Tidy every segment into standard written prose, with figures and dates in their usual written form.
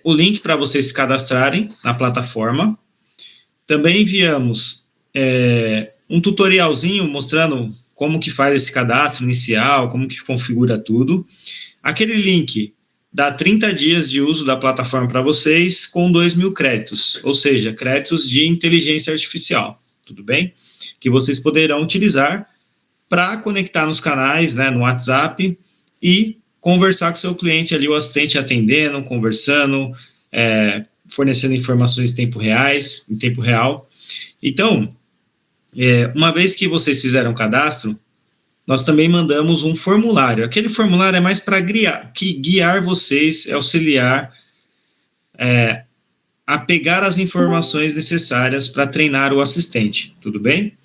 o link para vocês se cadastrarem na plataforma. Também enviamos um tutorialzinho mostrando como que faz esse cadastro inicial, como que configura tudo. Aquele link dá 30 dias de uso da plataforma para vocês com 2.000 créditos, ou seja, créditos de inteligência artificial, tudo bem? Que vocês poderão utilizar para conectar nos canais, né, no WhatsApp e conversar com o seu cliente ali, o assistente atendendo, conversando, fornecendo informações em tempo real. Então, uma vez que vocês fizeram o cadastro, nós também mandamos um formulário. Aquele formulário é mais para guiar vocês, auxiliar a pegar as informações necessárias para treinar o assistente, tudo bem?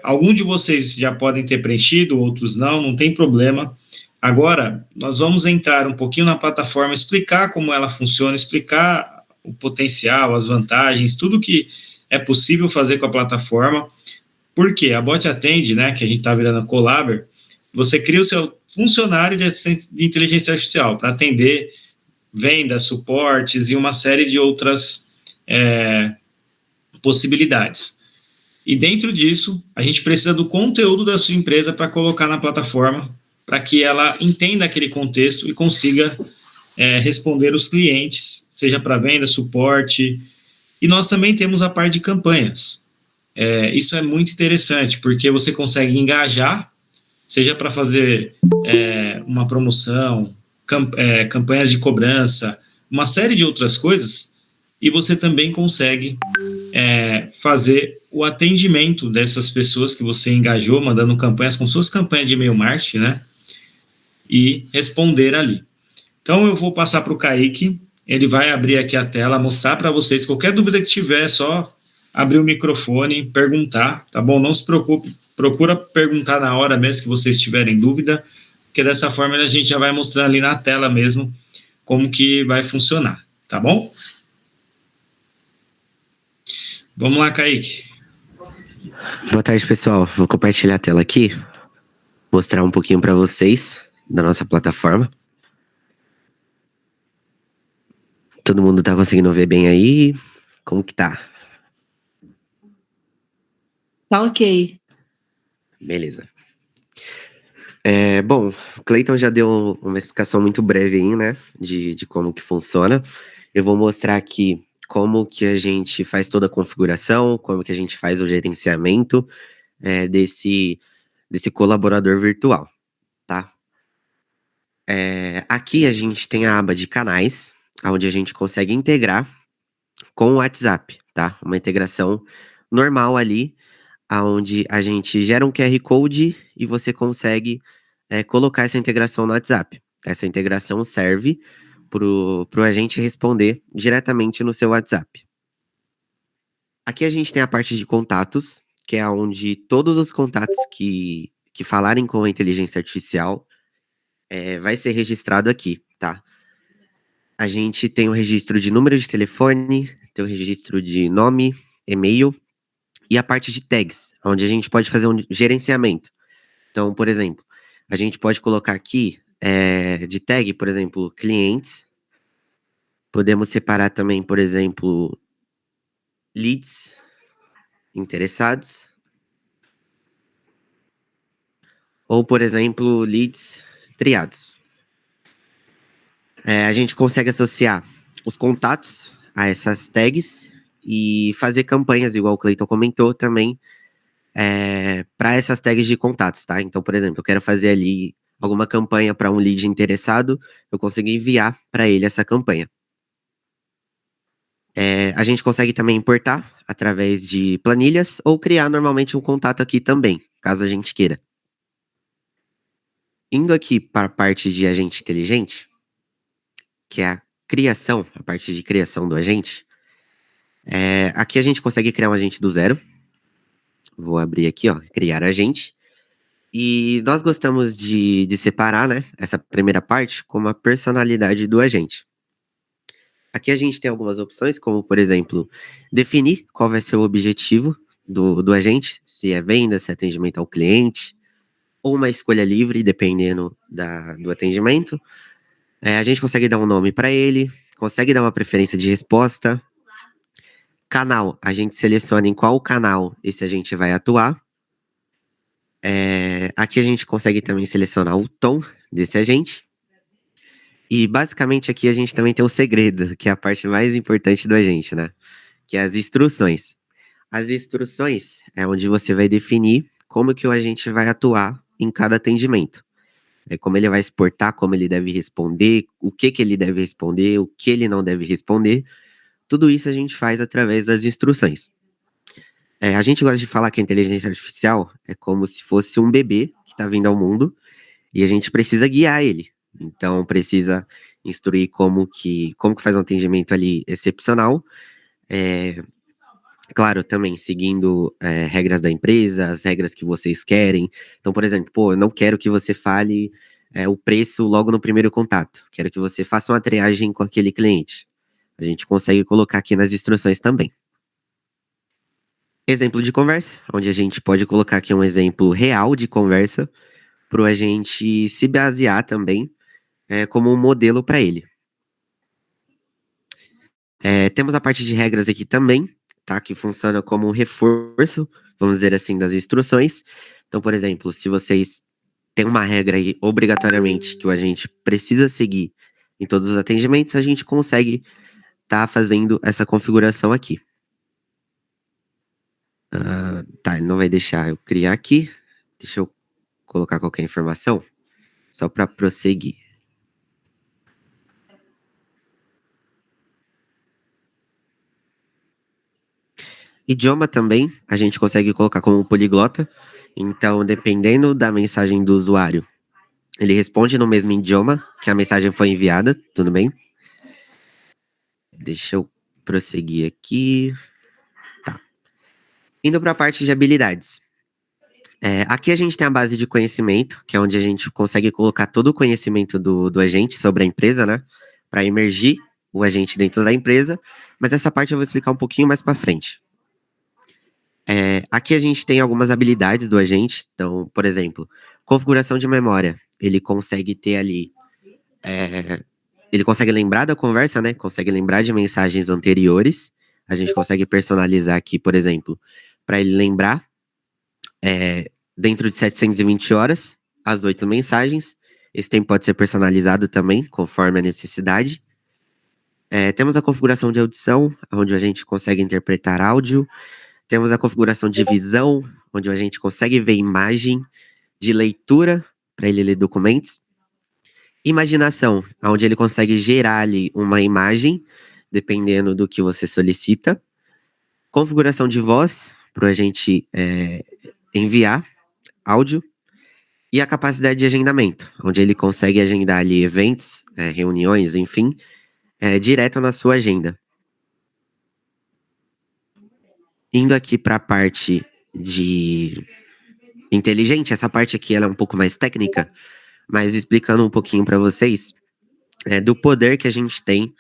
Alguns de vocês já podem ter preenchido, outros não tem problema. Agora, nós vamos entrar um pouquinho na plataforma, explicar como ela funciona, explicar o potencial, as vantagens, tudo que é possível fazer com a plataforma. Porque a Bot Atende, né, que a gente está virando a Collaber, você cria o seu funcionário de assistente de inteligência artificial para atender vendas, suportes e uma série de outras possibilidades. E dentro disso, a gente precisa do conteúdo da sua empresa para colocar na plataforma, para que ela entenda aquele contexto e consiga responder os clientes, seja para venda, suporte. E nós também temos a parte de campanhas. Isso é muito interessante, porque você consegue engajar, seja para fazer uma promoção, campanhas de cobrança, uma série de outras coisas, e você também consegue fazer o atendimento dessas pessoas que você engajou, mandando campanhas com suas campanhas de e-mail marketing, né? E responder ali. Então, eu vou passar para o Kaique, ele vai abrir aqui a tela, mostrar para vocês, qualquer dúvida que tiver, é só abrir o microfone, perguntar, tá bom? Não se preocupe, procura perguntar na hora mesmo que vocês tiverem dúvida, porque dessa forma a gente já vai mostrando ali na tela mesmo como que vai funcionar, tá bom? Vamos lá, Kaique. Boa tarde, pessoal. Vou compartilhar a tela aqui, mostrar um pouquinho para vocês da nossa plataforma. Todo mundo tá conseguindo ver bem aí? Como que tá? Tá ok. Beleza. Bom, o Clayton já deu uma explicação muito breve aí, né, de como que funciona. Eu vou mostrar aqui como que a gente faz toda a configuração, como que a gente faz o gerenciamento desse colaborador virtual, tá? Aqui a gente tem a aba de canais, onde a gente consegue integrar com o WhatsApp, tá? Uma integração normal ali, onde a gente gera um QR Code e você consegue colocar essa integração no WhatsApp. Essa integração serve pro agente responder diretamente no seu WhatsApp. Aqui a gente tem a parte de contatos, que é onde todos os contatos que falarem com a inteligência artificial vai ser registrado aqui, tá? A gente tem o registro de número de telefone, tem o registro de nome, e-mail e a parte de tags, onde a gente pode fazer um gerenciamento. Então, por exemplo, a gente pode colocar aqui de tag, por exemplo, clientes. Podemos separar também, por exemplo, leads, interessados. Ou, por exemplo, leads triados. A gente consegue associar os contatos a essas tags e fazer campanhas, igual o Clayton comentou também, para essas tags de contatos, tá? Então, por exemplo, eu quero fazer ali alguma campanha para um lead interessado, eu consigo enviar para ele essa campanha. A gente consegue também importar através de planilhas ou criar normalmente um contato aqui também, caso a gente queira. Indo aqui para a parte de agente inteligente, que é a criação, a parte de criação do agente, aqui a gente consegue criar um agente do zero. Vou abrir aqui, ó, criar agente. E nós gostamos de separar, né, essa primeira parte como a personalidade do agente. Aqui a gente tem algumas opções, como, por exemplo, definir qual vai ser o objetivo do agente, se é venda, se é atendimento ao cliente, ou uma escolha livre, dependendo do atendimento. A gente consegue dar um nome para ele, consegue dar uma preferência de resposta. Canal, a gente seleciona em qual canal esse agente vai atuar. Aqui a gente consegue também selecionar o tom desse agente. E basicamente aqui a gente também tem um segredo, que é a parte mais importante do agente, né? Que é as instruções. As instruções é onde você vai definir como que o agente vai atuar em cada atendimento. Como ele vai exportar, como ele deve responder, o que ele deve responder, o que ele não deve responder. Tudo isso a gente faz através das instruções. A gente gosta de falar que a inteligência artificial é como se fosse um bebê que está vindo ao mundo e a gente precisa guiar ele. Então, precisa instruir como que faz um atendimento ali excepcional. Claro, também seguindo regras da empresa, as regras que vocês querem. Então, por exemplo, eu não quero que você fale o preço logo no primeiro contato. Quero que você faça uma triagem com aquele cliente. A gente consegue colocar aqui nas instruções também. Exemplo de conversa, onde a gente pode colocar aqui um exemplo real de conversa para o agente se basear também como um modelo para ele. Temos a parte de regras aqui também, tá? Que funciona como um reforço, vamos dizer assim, das instruções. Então, por exemplo, se vocês têm uma regra aí, obrigatoriamente, que o agente precisa seguir em todos os atendimentos, a gente consegue estar fazendo essa configuração aqui. Tá, ele não vai deixar eu criar aqui. Deixa eu colocar qualquer informação, só para prosseguir. Idioma também, a gente consegue colocar como poliglota. Então, dependendo da mensagem do usuário, ele responde no mesmo idioma que a mensagem foi enviada, tudo bem? Deixa eu prosseguir aqui. Tá. Indo para a parte de habilidades. Aqui a gente tem a base de conhecimento, que é onde a gente consegue colocar todo o conhecimento do agente sobre a empresa, né? Para emergir o agente dentro da empresa. Mas essa parte eu vou explicar um pouquinho mais para frente. Aqui a gente tem algumas habilidades do agente. Então, por exemplo, configuração de memória. Ele consegue ter ali. Ele consegue lembrar da conversa, né? Consegue lembrar de mensagens anteriores. A gente consegue personalizar aqui, por exemplo, para ele lembrar dentro de 720 horas as 8 mensagens. Esse tempo pode ser personalizado também, conforme a necessidade. Temos a configuração de audição, onde a gente consegue interpretar áudio. Temos a configuração de visão, onde a gente consegue ver imagem, de leitura, para ele ler documentos. Imaginação, onde ele consegue gerar ali uma imagem, dependendo do que você solicita. Configuração de voz, para a gente enviar áudio. E a capacidade de agendamento, onde ele consegue agendar ali eventos, reuniões, enfim, direto na sua agenda. Indo aqui para a parte de inteligente, essa parte aqui ela é um pouco mais técnica, mas explicando um pouquinho para vocês do poder que a gente tem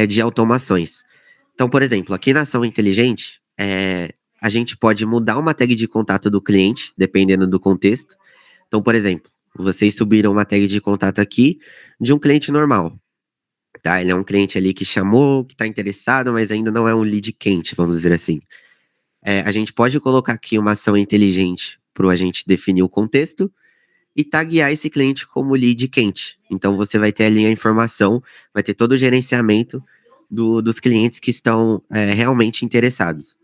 de automações. Então, por exemplo, aqui na ação inteligente, a gente pode mudar uma tag de contato do cliente, dependendo do contexto. Então, por exemplo, vocês subiram uma tag de contato aqui de um cliente normal. Tá? Ele é um cliente ali que chamou, que está interessado, mas ainda não é um lead quente, vamos dizer assim. A gente pode colocar aqui uma ação inteligente para a gente definir o contexto e taguear esse cliente como lead quente. Então, você vai ter ali a informação, vai ter todo o gerenciamento dos clientes que estão realmente interessados.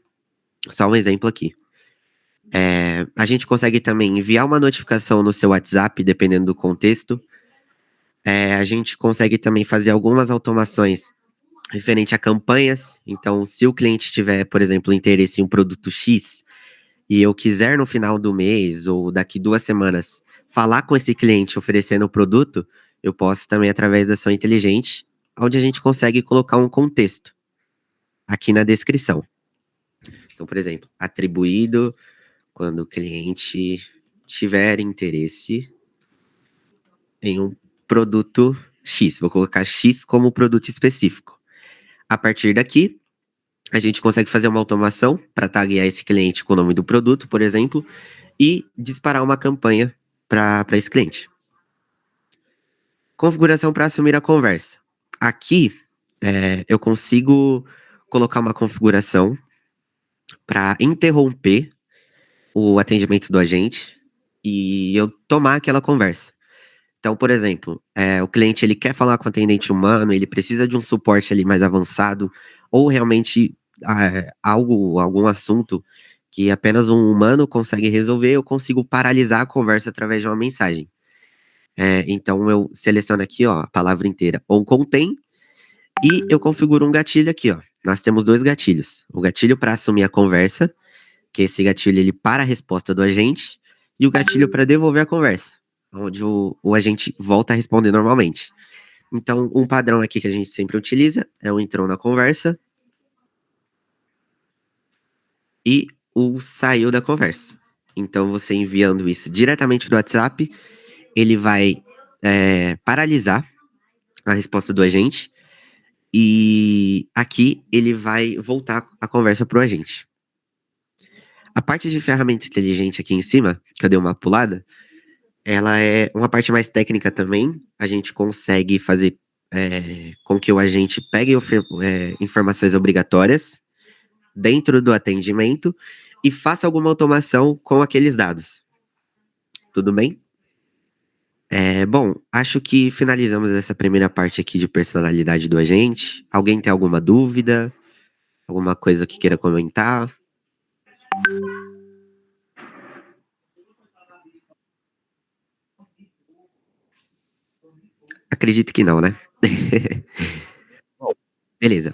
Só um exemplo aqui. A gente consegue também enviar uma notificação no seu WhatsApp, dependendo do contexto. A gente consegue também fazer algumas automações referente a campanhas. Então, se o cliente tiver, por exemplo, interesse em um produto X e eu quiser no final do mês ou daqui 2 semanas falar com esse cliente oferecendo o produto, eu posso também através da ação inteligente, onde a gente consegue colocar um contexto aqui na descrição. Então, por exemplo, atribuído quando o cliente tiver interesse em um produto X. Vou colocar X como produto específico. A partir daqui, a gente consegue fazer uma automação para taguear esse cliente com o nome do produto, por exemplo, e disparar uma campanha para esse cliente. Configuração para assumir a conversa. Aqui, eu consigo colocar uma configuração para interromper o atendimento do agente e eu tomar aquela conversa. Então, por exemplo, o cliente ele quer falar com o atendente humano, ele precisa de um suporte ali mais avançado, ou realmente algum assunto que apenas um humano consegue resolver, eu consigo paralisar a conversa através de uma mensagem. Então eu seleciono aqui, ó, a palavra inteira, on contém, e eu configuro um gatilho aqui, ó. Nós temos dois gatilhos. O gatilho para assumir a conversa, que esse gatilho ele para a resposta do agente, e o gatilho para devolver a conversa, onde o agente volta a responder normalmente. Então, um padrão aqui que a gente sempre utiliza é o entrou na conversa e o saiu da conversa. Então, você enviando isso diretamente do WhatsApp, ele vai paralisar a resposta do agente e aqui ele vai voltar a conversa para o agente. A parte de ferramenta inteligente aqui em cima, que eu dei uma pulada, ela é uma parte mais técnica também. A gente consegue fazer com que o agente pegue informações obrigatórias dentro do atendimento e faça alguma automação com aqueles dados. Tudo bem? Bom, acho que finalizamos essa primeira parte aqui de personalidade do agente. Alguém tem alguma dúvida? Alguma coisa que queira comentar? Acredito que não, né? Bom, beleza.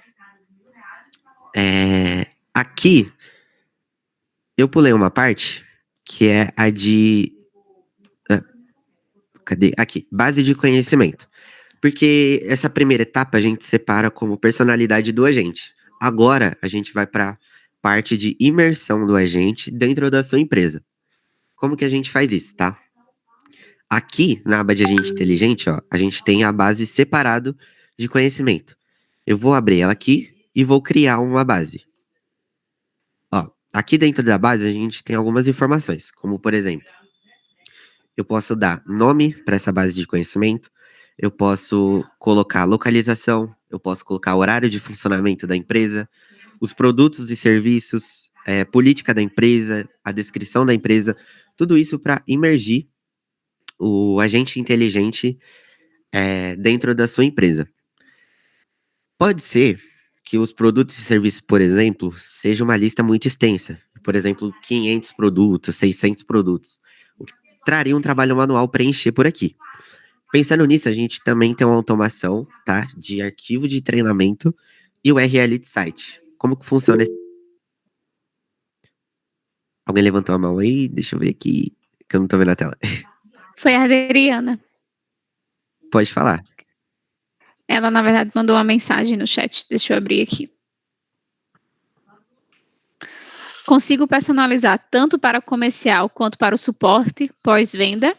Aqui, eu pulei uma parte que é a de... cadê? Aqui, base de conhecimento. Porque essa primeira etapa a gente separa como personalidade do agente. Agora, a gente vai para parte de imersão do agente dentro da sua empresa. Como que a gente faz isso, tá? Aqui, na aba de agente inteligente, ó, a gente tem a base separado de conhecimento. Eu vou abrir ela aqui e vou criar uma base. Ó, aqui dentro da base a gente tem algumas informações, como por exemplo, eu posso dar nome para essa base de conhecimento, eu posso colocar localização, eu posso colocar horário de funcionamento da empresa, os produtos e serviços, política da empresa, a descrição da empresa, tudo isso para imergir o agente inteligente dentro da sua empresa. Pode ser que os produtos e serviços, por exemplo, seja uma lista muito extensa. Por exemplo, 500 produtos, 600 produtos. O que traria um trabalho manual preencher por aqui. Pensando nisso, a gente também tem uma automação, tá? De arquivo de treinamento e URL de site. Como que funciona esse... Alguém levantou a mão aí? Deixa eu ver aqui, que eu não tô vendo a tela. Foi a Adriana. Pode falar. Ela, na verdade, mandou uma mensagem no chat. Deixa eu abrir aqui. Consigo personalizar tanto para o comercial quanto para o suporte pós-venda?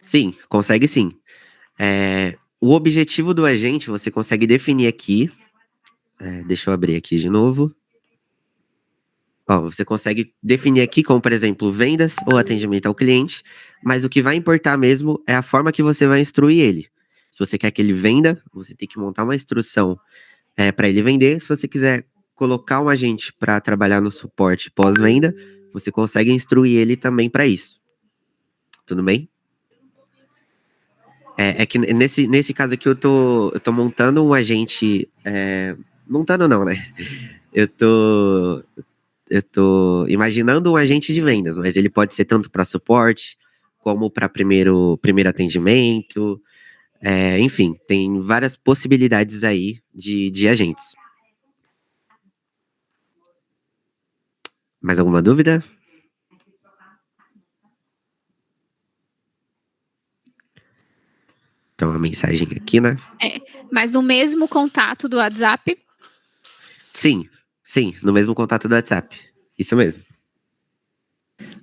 Sim, consegue sim. O objetivo do agente você consegue definir aqui. Deixa eu abrir aqui de novo. Ó, você consegue definir aqui como, por exemplo, vendas ou atendimento ao cliente, mas o que vai importar mesmo é a forma que você vai instruir ele. Se você quer que ele venda, você tem que montar uma instrução para ele vender. Se você quiser colocar um agente para trabalhar no suporte pós-venda, você consegue instruir ele também para isso. Tudo bem? É que nesse caso aqui eu tô montando um agente. Montando não, né? Eu tô imaginando um agente de vendas, mas ele pode ser tanto para suporte, como para primeiro atendimento. Enfim, tem várias possibilidades aí de agentes. Mais alguma dúvida? Então, a mensagem aqui, né? Mas no mesmo contato do WhatsApp? Sim, no mesmo contato do WhatsApp. Isso mesmo.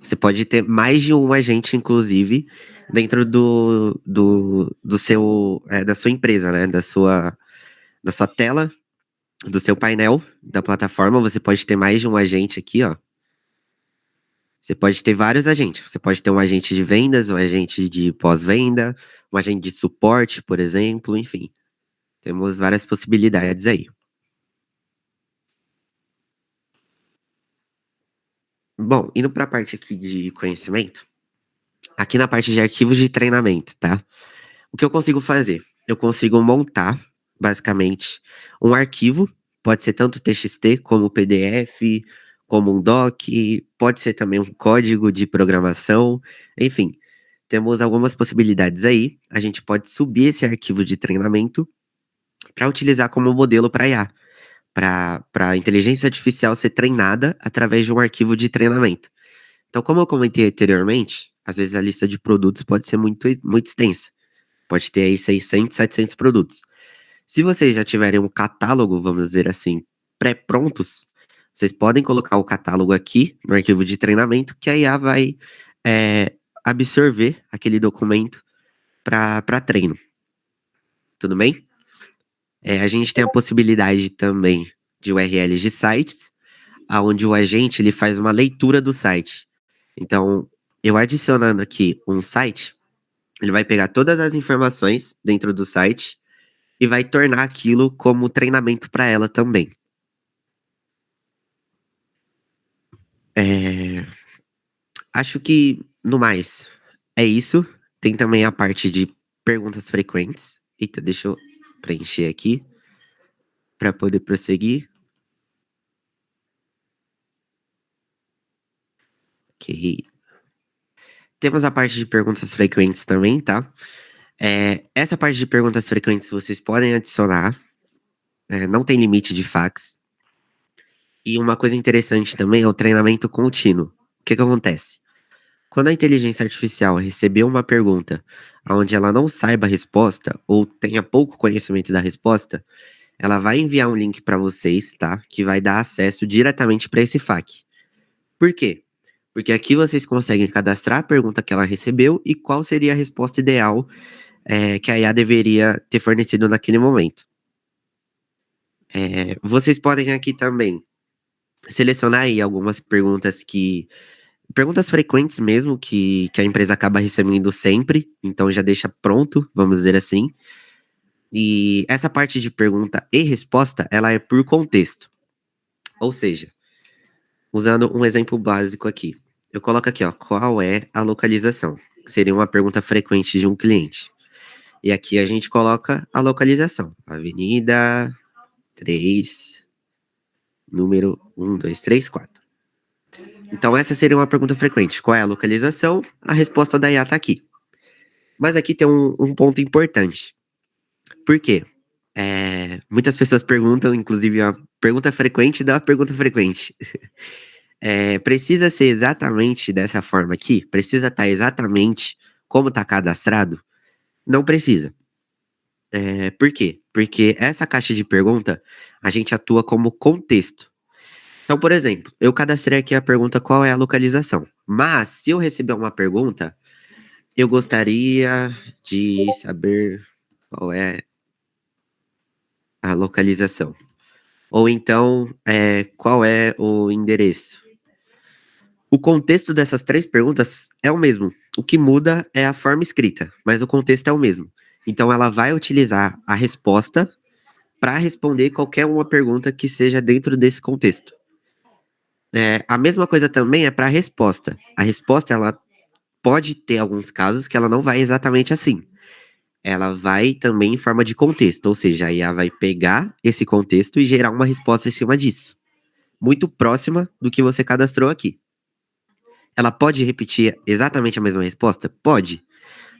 Você pode ter mais de um agente, inclusive, dentro do seu, da sua empresa, né? Da sua tela, do seu painel, da plataforma. Você pode ter mais de um agente aqui, ó. Você pode ter vários agentes. Você pode ter um agente de vendas, um agente de pós-venda, um agente de suporte, por exemplo, enfim. Temos várias possibilidades aí. Bom, indo para a parte aqui de conhecimento, aqui na parte de arquivos de treinamento, tá? O que eu consigo fazer? Eu consigo montar, basicamente, um arquivo, pode ser tanto TXT como PDF, como um doc, pode ser também um código de programação, enfim, temos algumas possibilidades aí. A gente pode subir esse arquivo de treinamento para utilizar como modelo para IA, para a inteligência artificial ser treinada através de um arquivo de treinamento. Então, como eu comentei anteriormente, às vezes a lista de produtos pode ser muito extensa. Pode ter aí 600, 700 produtos. Se vocês já tiverem um catálogo, vamos dizer assim, pré-prontos, vocês podem colocar o catálogo aqui no arquivo de treinamento, que a IA vai absorver aquele documento para treino. Tudo bem? A gente tem a possibilidade também de URLs de sites, onde o agente ele faz uma leitura do site. Então, eu adicionando aqui um site, ele vai pegar todas as informações dentro do site e vai tornar aquilo como treinamento para ela também. Acho que, no mais, é isso. Tem também a parte de perguntas frequentes. Eita, deixa eu preencher aqui para poder prosseguir. Ok. Temos a parte de perguntas frequentes também, tá? Essa parte de perguntas frequentes vocês podem adicionar. Não tem limite de fax. E uma coisa interessante também é o treinamento contínuo. O que acontece? Quando a inteligência artificial receber uma pergunta onde ela não saiba a resposta ou tenha pouco conhecimento da resposta, ela vai enviar um link para vocês, tá? Que vai dar acesso diretamente para esse FAQ. Por quê? Porque aqui vocês conseguem cadastrar a pergunta que ela recebeu e qual seria a resposta ideal que a IA deveria ter fornecido naquele momento. Vocês podem aqui também selecionar aí algumas perguntas frequentes mesmo, que a empresa acaba recebendo sempre, então já deixa pronto, vamos dizer assim. E essa parte de pergunta e resposta, ela é por contexto. Ou seja, usando um exemplo básico aqui, eu coloco aqui, ó, qual é a localização? Que seria uma pergunta frequente de um cliente. E aqui a gente coloca a localização. Avenida 3, número 1, 2, 3, 4. Então essa seria uma pergunta frequente. Qual é a localização? A resposta da IA tá aqui. Mas aqui tem um ponto importante. Por quê? Muitas pessoas perguntam, inclusive a pergunta frequente da pergunta frequente. Precisa ser exatamente dessa forma aqui? Precisa estar exatamente como está cadastrado? Não precisa. Por quê? Porque essa caixa de pergunta, a gente atua como contexto. Então, por exemplo, eu cadastrei aqui a pergunta qual é a localização. Mas, se eu receber uma pergunta, eu gostaria de saber qual é a localização. Ou então, qual é o endereço? O contexto dessas 3 perguntas é o mesmo. O que muda é a forma escrita, mas o contexto é o mesmo. Então, ela vai utilizar a resposta para responder qualquer uma pergunta que seja dentro desse contexto. A mesma coisa também é para a resposta. A resposta, ela pode ter alguns casos que ela não vai exatamente assim. Ela vai também em forma de contexto, ou seja, a IA vai pegar esse contexto e gerar uma resposta em cima disso. Muito próxima do que você cadastrou aqui. Ela pode repetir exatamente a mesma resposta? Pode.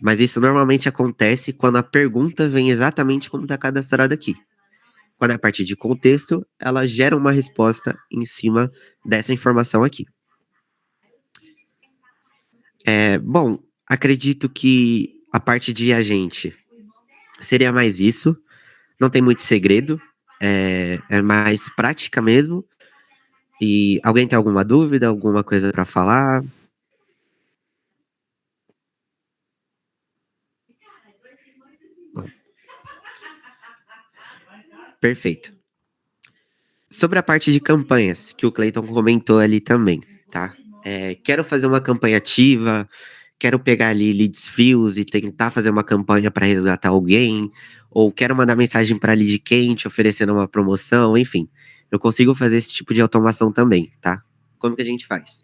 Mas isso normalmente acontece quando a pergunta vem exatamente como está cadastrado aqui. Quando é a partir de contexto, ela gera uma resposta em cima dessa informação aqui. Bom, acredito que a parte de agente seria mais isso. Não tem muito segredo. É mais prática mesmo. E alguém tem alguma dúvida, alguma coisa para falar? Bom. Perfeito. Sobre a parte de campanhas, que o Clayton comentou ali também, tá? Quero fazer uma campanha ativa, quero pegar ali leads frios e tentar fazer uma campanha para resgatar alguém, ou quero mandar mensagem para lead quente oferecendo uma promoção, enfim. Eu consigo fazer esse tipo de automação também, tá? Como que a gente faz?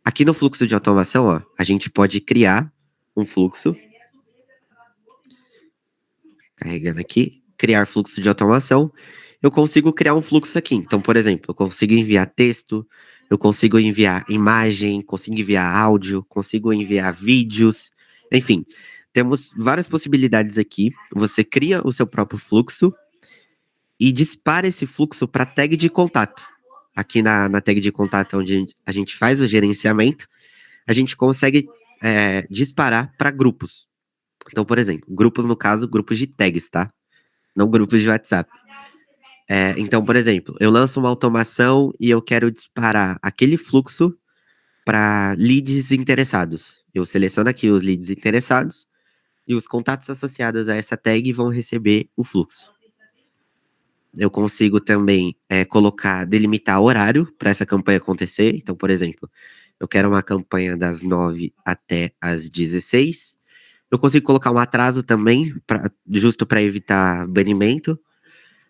Aqui no fluxo de automação, ó, a gente pode criar um fluxo. Carregando aqui, criar fluxo de automação. Eu consigo criar um fluxo aqui. Então, por exemplo, eu consigo enviar texto, eu consigo enviar imagem, consigo enviar áudio, consigo enviar vídeos, enfim. Temos várias possibilidades aqui. Você cria o seu próprio fluxo e dispara esse fluxo para a tag de contato. Aqui na tag de contato, onde a gente faz o gerenciamento, a gente consegue disparar para grupos. Então, por exemplo, grupos, no caso, grupos de tags, tá? Não grupos de WhatsApp. Então, por exemplo, eu lanço uma automação e eu quero disparar aquele fluxo para leads interessados. Eu seleciono aqui os leads interessados e os contatos associados a essa tag vão receber o fluxo. Eu consigo também delimitar horário para essa campanha acontecer. Então, por exemplo, eu quero uma campanha das 9 até as 16. Eu consigo colocar um atraso também, justo para evitar banimento.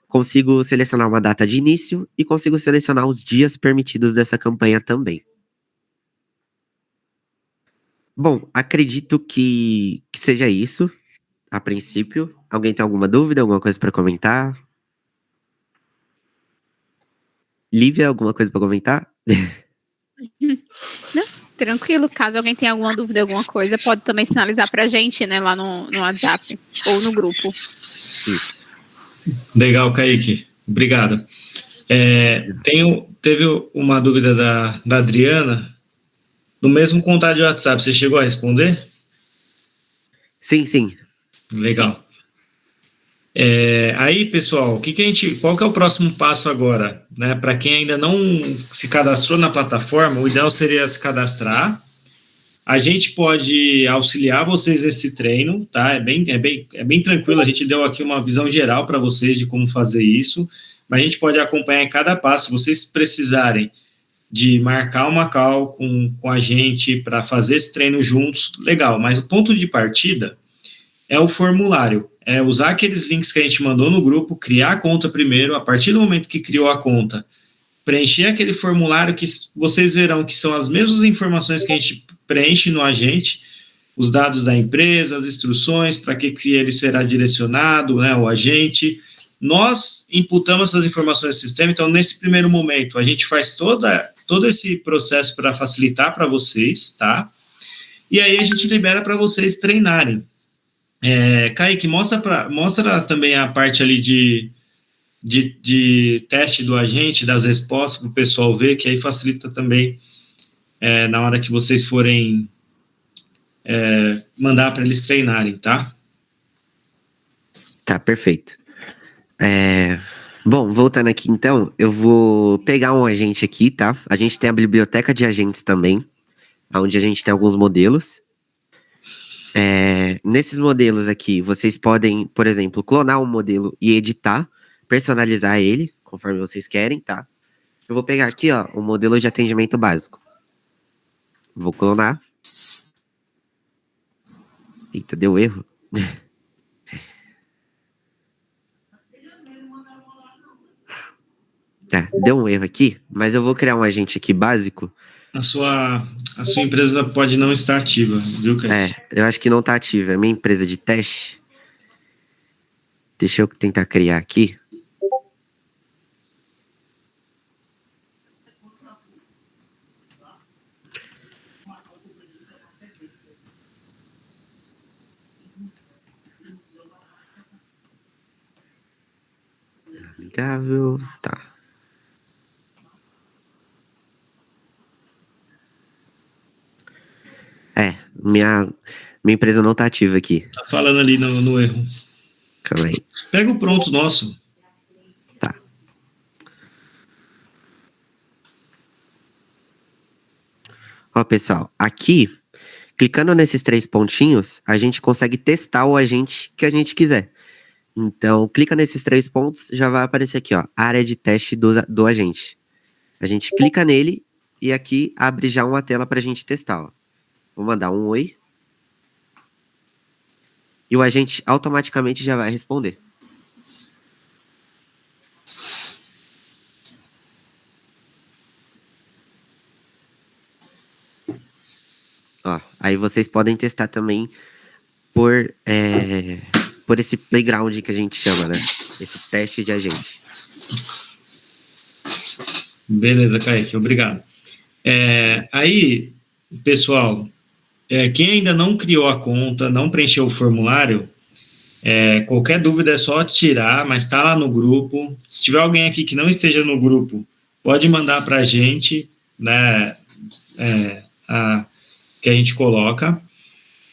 Consigo selecionar uma data de início e consigo selecionar os dias permitidos dessa campanha também. Bom, acredito que seja isso, a princípio. Alguém tem alguma dúvida, alguma coisa para comentar? Lívia, alguma coisa para comentar? Não, tranquilo. Caso alguém tenha alguma dúvida, alguma coisa, pode também sinalizar pra gente, né, lá no WhatsApp ou no grupo. Isso. Legal, Kaique. Obrigado. Teve uma dúvida da Adriana. No mesmo contato de WhatsApp, você chegou a responder? Sim. Legal. Aí, pessoal, qual que é o próximo passo agora? Né? Para quem ainda não se cadastrou na plataforma, o ideal seria se cadastrar. A gente pode auxiliar vocês nesse treino, tá? É bem tranquilo, a gente deu aqui uma visão geral para vocês de como fazer isso, mas a gente pode acompanhar em cada passo. Se vocês precisarem de marcar uma call com a gente para fazer esse treino juntos, legal, mas o ponto de partida é o formulário, é usar aqueles links que a gente mandou no grupo, criar a conta primeiro, a partir do momento que criou a conta, preencher aquele formulário que vocês verão que são as mesmas informações que a gente preenche no agente, os dados da empresa, as instruções, para que ele será direcionado, né, o agente. Nós imputamos essas informações no sistema, então nesse primeiro momento a gente faz todo esse processo para facilitar para vocês, tá? E aí a gente libera para vocês treinarem. Kaique, mostra também a parte ali de teste do agente, das respostas para o pessoal ver, que aí facilita também na hora que vocês forem mandar para eles treinarem, tá? Tá, perfeito. Bom, voltando aqui então, eu vou pegar um agente aqui, tá? A gente tem a biblioteca de agentes também, onde a gente tem alguns modelos. Nesses modelos aqui, vocês podem, por exemplo, clonar um modelo e editar, personalizar ele, conforme vocês querem, tá? Eu vou pegar aqui, ó, um modelo de atendimento básico. Vou clonar. Eita, deu erro. Deu um erro aqui, mas eu vou criar um agente aqui básico. A sua empresa pode não estar ativa, viu, Kaique? Eu acho que não está ativa. É minha empresa de teste. Deixa eu tentar criar aqui. Amigável, tá. Minha empresa não tá ativa aqui. Tá falando ali no erro. Calma aí. Pega o pronto nosso. Tá. Ó, pessoal, aqui, clicando nesses 3 pontinhos, a gente consegue testar o agente que a gente quiser. Então, clica nesses 3 pontos, já vai aparecer aqui, ó, área de teste do agente. A gente clica nele e aqui abre já uma tela pra gente testar, ó. Vou mandar um oi. E o agente automaticamente já vai responder. Ó, aí vocês podem testar também por esse playground que a gente chama, né? Esse teste de agente. Beleza, Kaique, obrigado. Aí, pessoal, quem ainda não criou a conta, não preencheu o formulário, qualquer dúvida é só tirar, mas está lá no grupo. Se tiver alguém aqui que não esteja no grupo, pode mandar para a gente, né, que a gente coloca.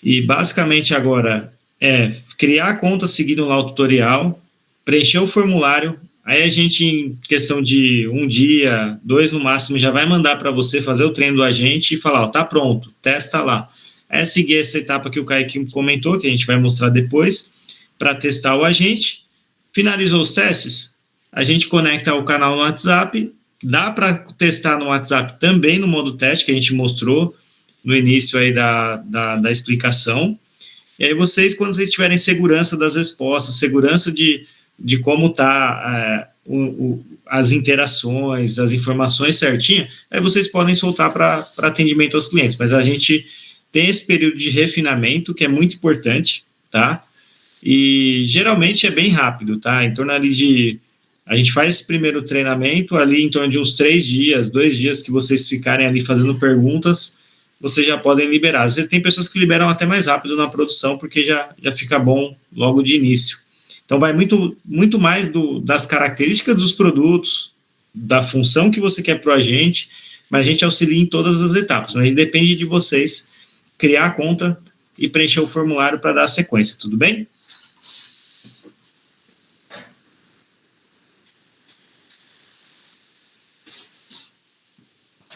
E basicamente agora criar a conta seguindo lá o tutorial, preencher o formulário, aí a gente, em questão de 1 dia, 2 no máximo, já vai mandar para você fazer o treino do agente e falar, ó, tá pronto, testa lá. É seguir essa etapa que o Kaique comentou, que a gente vai mostrar depois, para testar o agente. Finalizou os testes, a gente conecta o canal no WhatsApp, dá para testar no WhatsApp também no modo teste, que a gente mostrou no início aí da explicação. E aí vocês, quando vocês tiverem segurança das respostas, segurança de como está as interações, as informações certinhas, aí vocês podem soltar para atendimento aos clientes. Mas a gente tem esse período de refinamento, que é muito importante, tá? E geralmente é bem rápido, tá? Em torno ali a gente faz esse primeiro treinamento ali em torno de uns 3 dias, 2 dias que vocês ficarem ali fazendo perguntas, vocês já podem liberar. Às vezes tem pessoas que liberam até mais rápido na produção, porque já fica bom logo de início. Então, vai muito, muito mais das características dos produtos, da função que você quer para o agente, mas a gente auxilia em todas as etapas. Mas depende de vocês criar a conta e preencher o formulário para dar a sequência, tudo bem?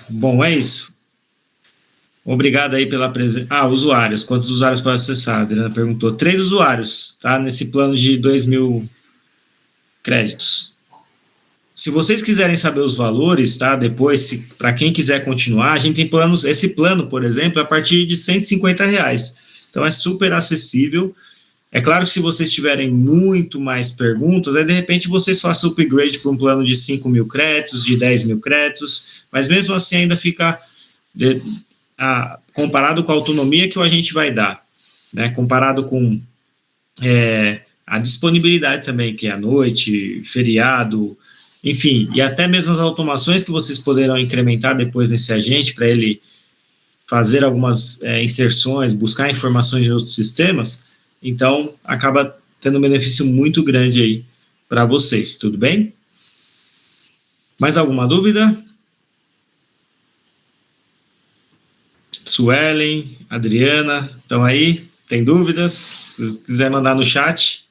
Bom, é isso. Obrigado aí pela presença. Usuários. Quantos usuários podem acessar? A Adriana perguntou. 3 usuários, tá? Nesse plano de 2.000 créditos. Se vocês quiserem saber os valores, tá? Depois, para quem quiser continuar, a gente tem planos. Esse plano, por exemplo, é a partir de R$150. Então, é super acessível. É claro que se vocês tiverem muito mais perguntas, aí de repente vocês façam upgrade para um plano de 5.000 créditos, de 10.000 créditos, mas mesmo assim ainda fica comparado com a autonomia que o agente vai dar, né? Comparado com a disponibilidade também, que é à noite, feriado, enfim, e até mesmo as automações que vocês poderão incrementar depois nesse agente para ele fazer algumas inserções, buscar informações de outros sistemas. Então, acaba tendo um benefício muito grande aí para vocês, tudo bem? Mais alguma dúvida? Suelen, Adriana, estão aí? Tem dúvidas? Se quiser mandar no chat.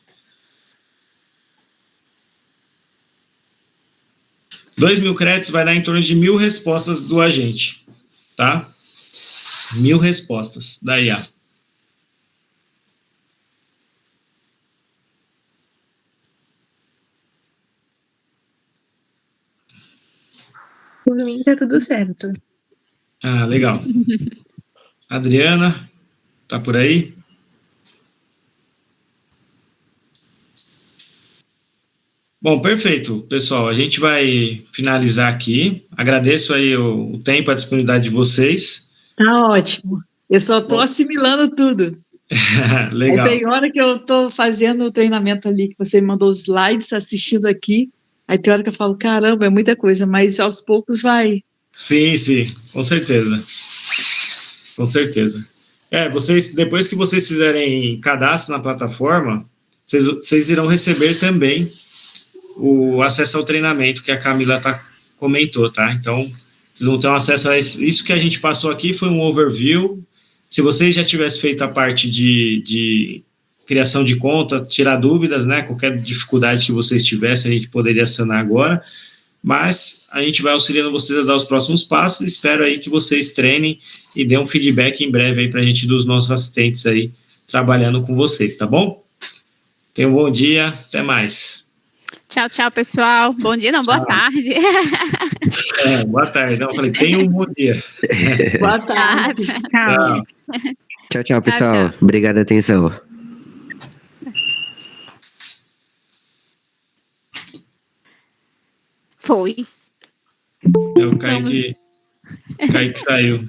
2.000 créditos vai dar em torno de 1.000 respostas do agente, tá? 1.000 respostas da IA. Por mim tá tudo certo. Legal. Adriana, tá por aí? Bom, perfeito, pessoal. A gente vai finalizar aqui. Agradeço aí o tempo, a disponibilidade de vocês. Tá ótimo. Eu só tô assimilando tudo. Legal. Aí tem hora que eu tô fazendo o treinamento ali, que você me mandou os slides, assistindo aqui. Aí tem hora que eu falo, caramba, é muita coisa, mas aos poucos vai. Sim, com certeza. Com certeza. Depois que vocês fizerem cadastro na plataforma, vocês irão receber também o acesso ao treinamento que a Camila comentou, tá? Então, vocês vão ter um acesso a isso que a gente passou aqui, foi um overview. Se vocês já tivessem feito a parte de criação de conta, tirar dúvidas, né? Qualquer dificuldade que vocês tivessem, a gente poderia sanar agora. Mas a gente vai auxiliando vocês a dar os próximos passos. Espero aí que vocês treinem e dêem um feedback em breve aí para a gente dos nossos assistentes aí trabalhando com vocês, tá bom? Tenham um bom dia, até mais. Tchau, tchau, pessoal. Bom dia, não, boa Tchau. tarde. Boa tarde. Não, eu falei, tenha um bom dia. Boa tarde. Tchau. Tchau, pessoal. tchau. Obrigado pela atenção. Foi. É o Kaique saiu.